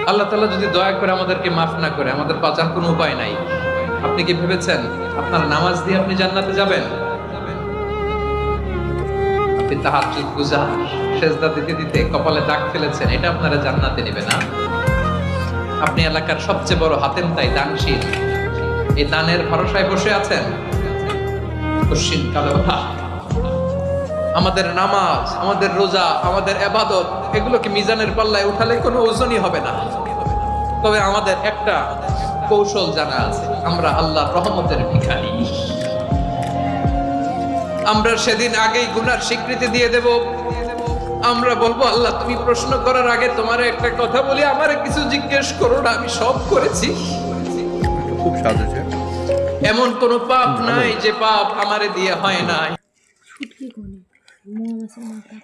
আল্লাহ তাআলা যদি দয়া করে আমাদেরকে মাফ না করে, আমাদের বাঁচার কোনো উপায় নাই। আপনি কি ভেবেছেন আপনার নামাজ দিয়ে আপনি জান্নাতে যাবেন? আপনি তাহাজ্জুদ গুজার, সেজদা দিতে দিতে কপালে দাগ ফেলেছেন, এটা আপনারা জান্নাতে নেবে না। আপনি এলাকার সবচেয়ে বড় হাতেম তাই দানশীল, এই দানের ভরসায় বসে আছেন। কশিন কালো ভাত, আমাদের নামাজ, আমাদের রোজা, আমাদের ইবাদত, এগুলোকে মিজানের পাল্লায় উঠালে কোনো ওজনই হবে না। তবে আমাদের একটা কৌশল জানা আছে, আমরা আল্লাহর রহমতের ভিখারি। আমরা সেদিন আগেই গুনার স্বীকৃতি দিয়ে দেব। আমরা বলবো, আল্লাহ তুমি প্রশ্ন করার আগে তোমার একটা কথা বলি, আমারে কিছু জিজ্ঞেস করো না, আমি সব করেছি। খুব স্বাদ হয়েছে। এমন কোন পাপ নাই যে পাপ আমারে দিয়ে হয় নাই। শুটকি কোনে মোয়া মাছের মাথা